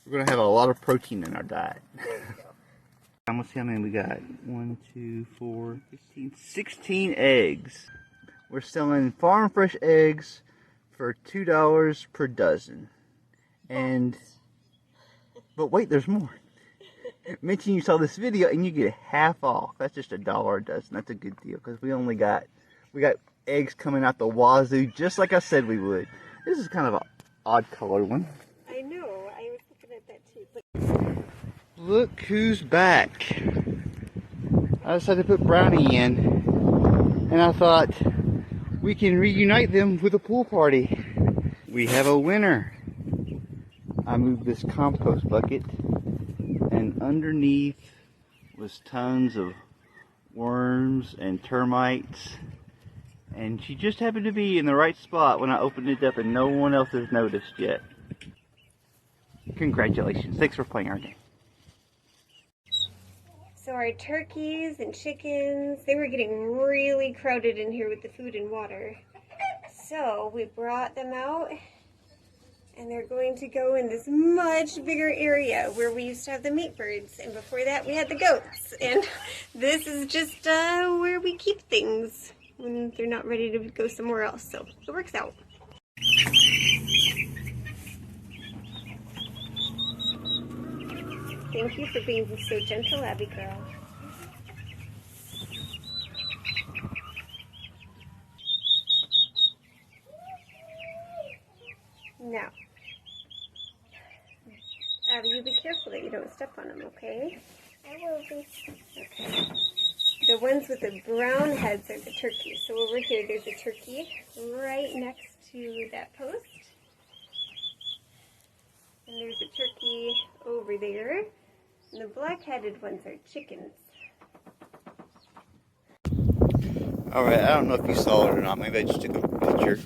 We're gonna have a lot of protein in our diet. I'm gonna see how many we got. 1, 2, 4, 15, 16 eggs. We're selling farm fresh eggs for $2 per dozen. But wait, there's more. Mention you saw this video and you get half off. That's just $1 a dozen. That's a good deal because we got eggs coming out the wazoo just like I said we would. This is kind of an odd color one. I know. I was looking at that too. Look who's back. I decided to put Brownie in and I thought we can reunite them with a pool party. We have a winner. I moved this compost bucket and underneath was tons of worms and termites, and she just happened to be in the right spot when I opened it up and no one else has noticed yet. Congratulations. Thanks for playing our game. So our turkeys and chickens, they were getting really crowded in here with the food and water. So we brought them out and they're going to go in this much bigger area where we used to have the meat birds, and before that we had the goats, and this is just where we keep things when they're not ready to go somewhere else, so it works out. Thank you for being so gentle, Abby girl. Now, Abby, you be careful that you don't step on them, okay? I will be. Okay. The ones with the brown heads are the turkeys. So over here, there's a turkey right next to that post. And there's a turkey over there. And the black-headed ones are chickens. Alright, I don't know if you saw it or not. Maybe I just took a picture.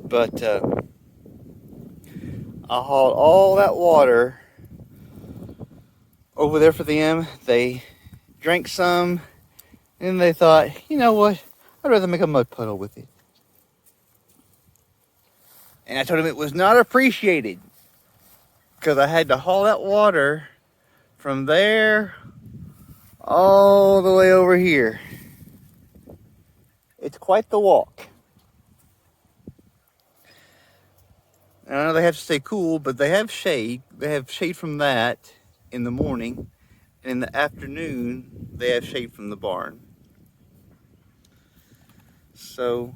But I hauled all that water over there for them. They drank some and they thought, you know what, I'd rather make a mud puddle with it. And I told them it was not appreciated because I had to haul that water from there all the way over here. It's quite the walk. I know they have to stay cool, but they have shade. They have shade from that in the morning. And in the afternoon, they have shade from the barn. So,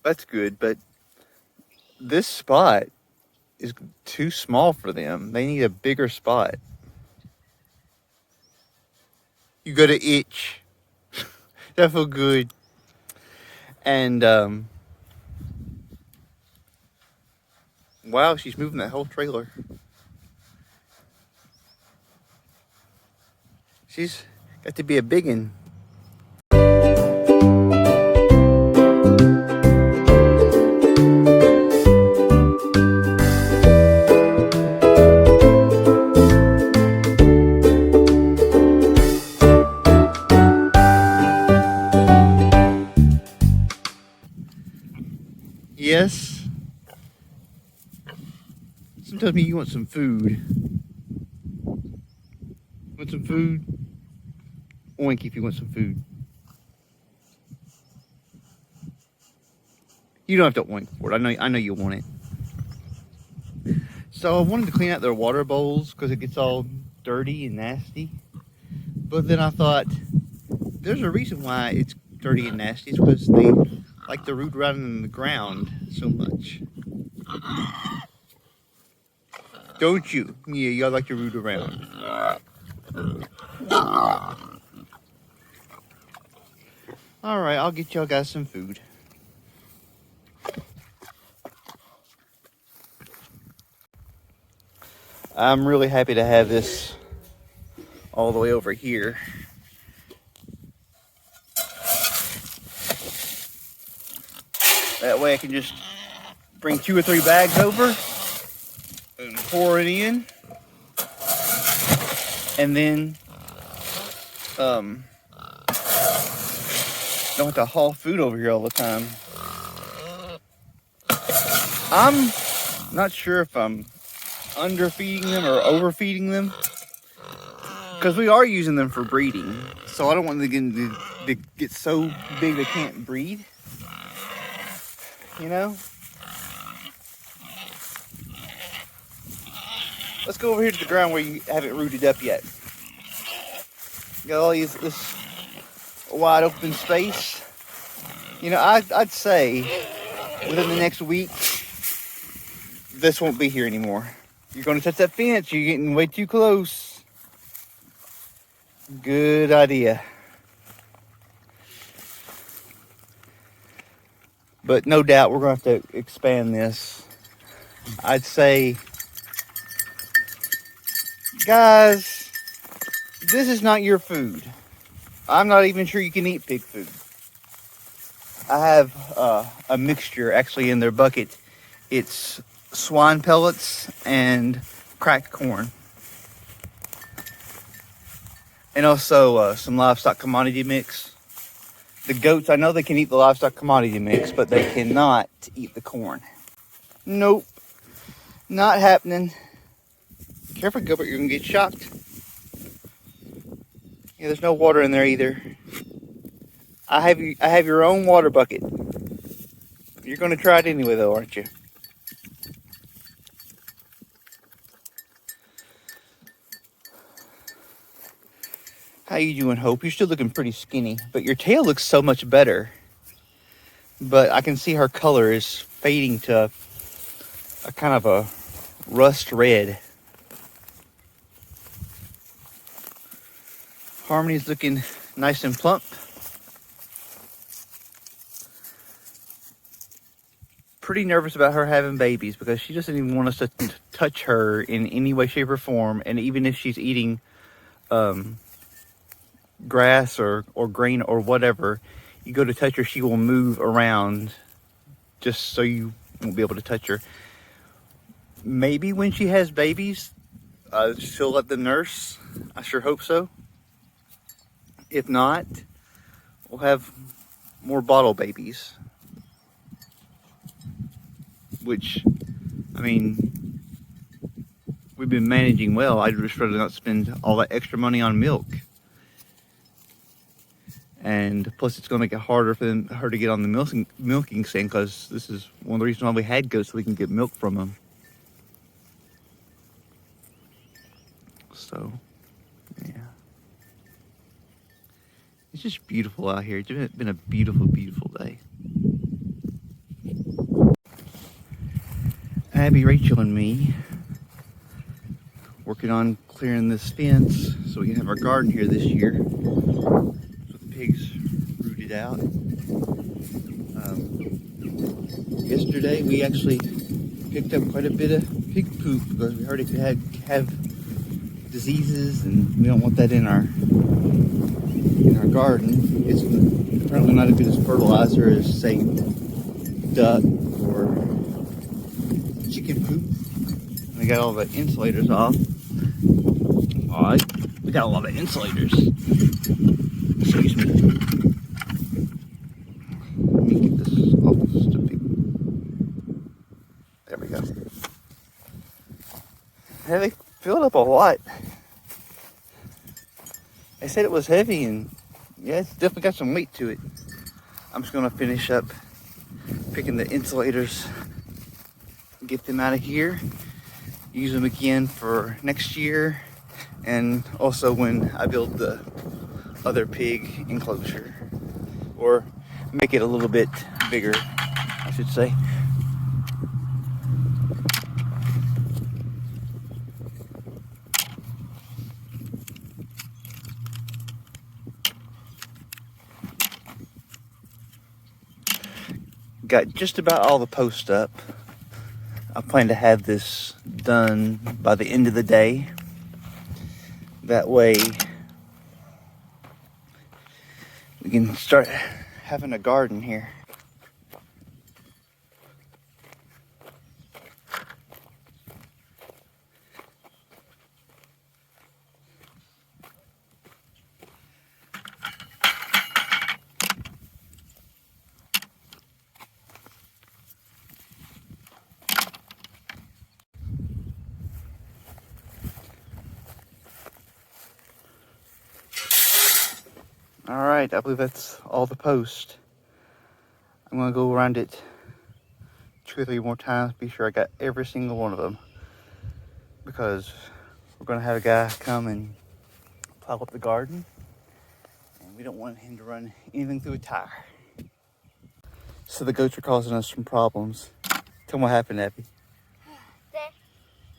that's good. But this spot is too small for them. They need a bigger spot. You got to itch. That feel good. And, wow, she's moving that whole trailer. She's got to be a biggin'. Yes. Tell me you want some food. Want some food? Oink if you want some food. You don't have to oink for it. I know you want it. So I wanted to clean out their water bowls because it gets all dirty and nasty. But then I thought, there's a reason why it's dirty and nasty. It's because they like to root around in the ground so much. Don't you? Yeah, y'all like to root around. Alright, I'll get y'all guys some food. I'm really happy to have this all the way over here. That way I can just bring 2 or 3 bags over and pour it in. And then don't have to haul food over here all the time. I'm not sure if I'm underfeeding them or overfeeding them. Because we are using them for breeding. So I don't want them to get so big they can't breed. You know? Let's go over here to the ground where you haven't rooted up yet. Got all this wide open space. You know, I'd say within the next week, this won't be here anymore. You're going to touch that fence. You're getting way too close. Good idea. But no doubt we're going to have to expand this. I'd say, guys, this is not your food. I'm not even sure you can eat pig food. I have a mixture actually in their bucket. It's swine pellets and cracked corn. And also some livestock commodity mix. The goats, I know they can eat the livestock commodity mix, but they cannot eat the corn. Nope. Not happening. Careful, Gilbert, you're going to get shocked. Yeah, there's no water in there either. I have your own water bucket. You're going to try it anyway, though, aren't you? How you doing, Hope? You're still looking pretty skinny, but your tail looks so much better. But I can see her color is fading to a kind of a rust red. Harmony's looking nice and plump. Pretty nervous about her having babies because she doesn't even want us to touch her in any way, shape, or form. And even if she's eating grass or grain or whatever, you go to touch her, she will move around just so you won't be able to touch her. Maybe when she has babies, she'll let them nurse. I sure hope so. If not, we'll have more bottle babies. Which, I mean, we've been managing well. I'd just rather not spend all that extra money on milk. And plus, it's going to make it harder for her to get on the milking stand, because this is one of the reasons why we had goats, so we can get milk from them. So, yeah. It's just beautiful out here. It's been a beautiful, beautiful day. Abby, Rachel, and me working on clearing this fence so we can have our garden here this year. So the pigs rooted out. Yesterday we actually picked up quite a bit of pig poop because we heard it could have diseases, and we don't want that in our garden. It's apparently not as good as fertilizer as, say, duck or chicken poop. And we got all the insulators off. Alright, we got a lot of insulators. Excuse me. Let me get this off just a bit. There we go. Yeah, they filled up a lot. They said it was heavy, and yeah, it's definitely got some weight to it. I'm just gonna finish up picking the insulators, get them out of here, use them again for next year, and also when I build the other pig enclosure, or make it a little bit bigger, I should say. Got just about all the posts up. I plan to have this done by the end of the day. That way we can start having a garden here. All right, I believe that's all the post. I'm gonna go around it 2 or 3 more times, be sure I got every single one of them, because we're gonna have a guy come and plow up the garden, and we don't want him to run anything through a tire. So the goats are causing us some problems. Tell me what happened, Abby.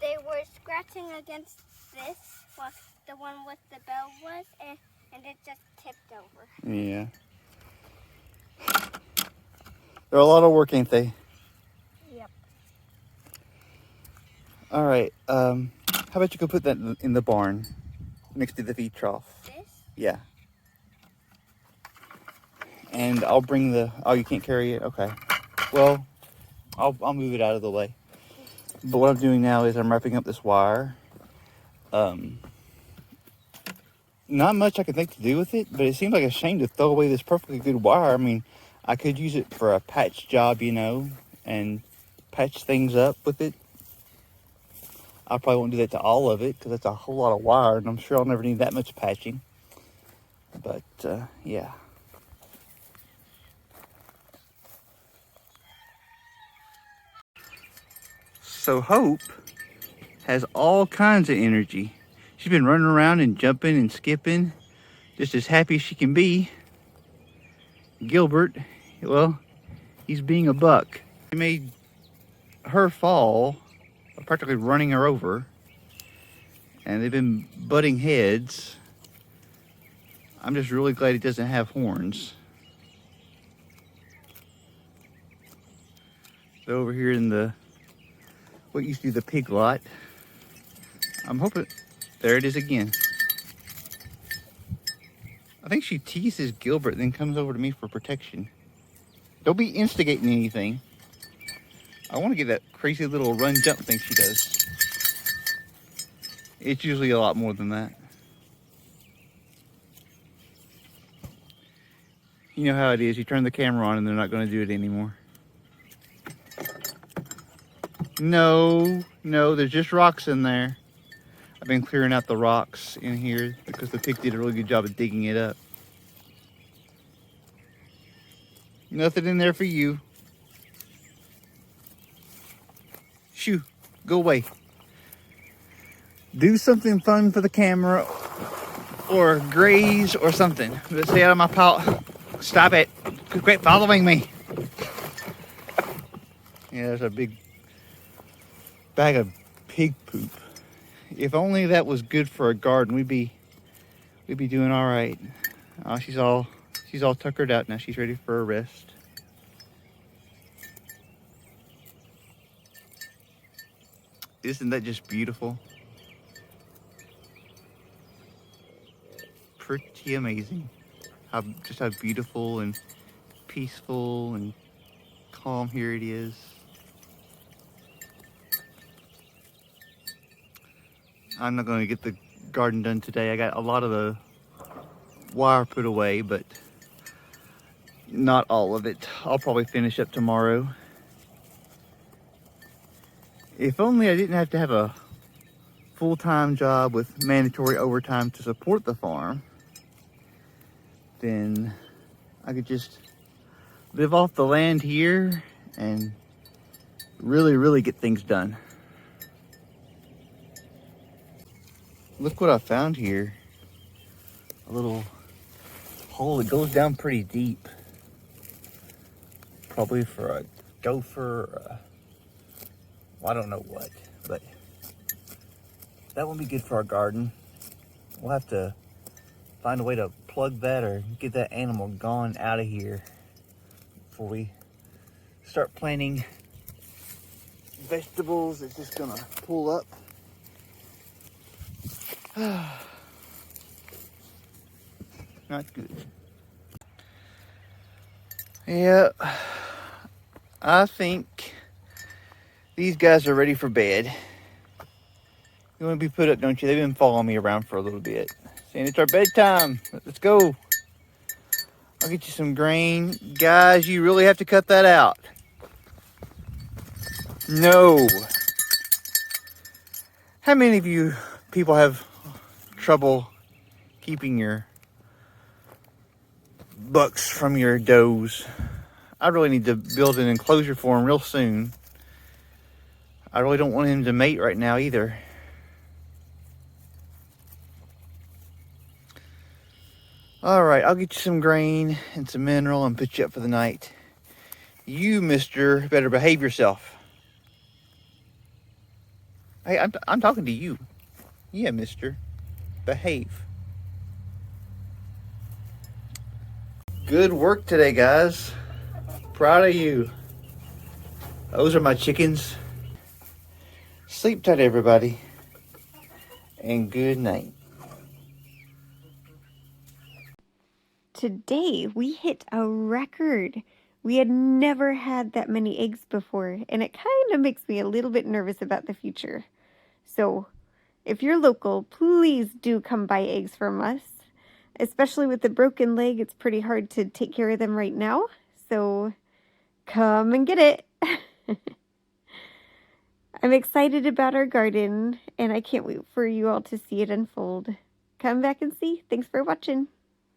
They were scratching against this, what the one with the bell was, and it just tipped over. Yeah. They're a lot of work, ain't they? Yep. All right. How about you go put that in the barn next to the feed trough? This? Yeah. And I'll bring the. Oh, you can't carry it. Okay. Well, I'll move it out of the way. But what I'm doing now is I'm wrapping up this wire. Not much I can think to do with it, but it seems like a shame to throw away this perfectly good wire. I mean, I could use it for a patch job, you know, and patch things up with it. I probably won't do that to all of it because that's a whole lot of wire, and I'm sure I'll never need that much patching. But, yeah. So Hope has all kinds of energy. She's been running around and jumping and skipping, just as happy as she can be. Gilbert, well, he's being a buck. He made her fall, practically running her over, and they've been butting heads. I'm just really glad he doesn't have horns. So over here in the, what used to be the pig lot, I'm hoping, there it is again. I think she teases Gilbert, then comes over to me for protection. Don't be instigating anything. I want to get that crazy little run jump thing she does. It's usually a lot more than that. You know how it is. You turn the camera on and they're not going to do it anymore. No, there's just rocks in there. I've been clearing out the rocks in here because the pig did a really good job of digging it up. Nothing in there for you. Shoo, go away. Do something fun for the camera or graze or something. Let's stay out of my pile. Stop it. Quit following me. Yeah, there's a big bag of pig poop. If only that was good for a garden, we'd be doing all right. She's all tuckered out now. She's ready for a rest. Isn't that just beautiful? Pretty amazing. How beautiful and peaceful and calm here it is. I'm not going to get the garden done today. I got a lot of the wire put away, but not all of it. I'll probably finish up tomorrow. If only I didn't have to have a full-time job with mandatory overtime to support the farm, then I could just live off the land here and really get things done. Look what I found here. A little hole that goes down pretty deep. Probably for a gopher or well, I don't know what, but that won't be good for our garden. We'll have to find a way to plug that or get that animal gone out of here before we start planting vegetables. It's just gonna pull up. Not good. Yeah, I think these guys are ready for bed. You want to be put up, don't you? They've been following me around for a little bit. Saying it's our bedtime. Let's go. I'll get you some grain. Guys, you really have to cut that out. No. How many of you people have trouble keeping your bucks from your does. I really need to build an enclosure for him real soon. I really don't want him to mate right now either. Alright, I'll get you some grain and some mineral and put you up for the night. You, mister, better behave yourself. Hey, I'm talking to you. Yeah, mister. Behave. Good work today, guys. Proud of you. Those are my chickens. Sleep tight, everybody. And good night. Today we hit a record. We had never had that many eggs before, and it kind of makes me a little bit nervous about the future. So, if you're local, please do come buy eggs from us. Especially with the broken leg, it's pretty hard to take care of them right now. So, come and get it. I'm excited about our garden, and I can't wait for you all to see it unfold. Come back and see. Thanks for watching.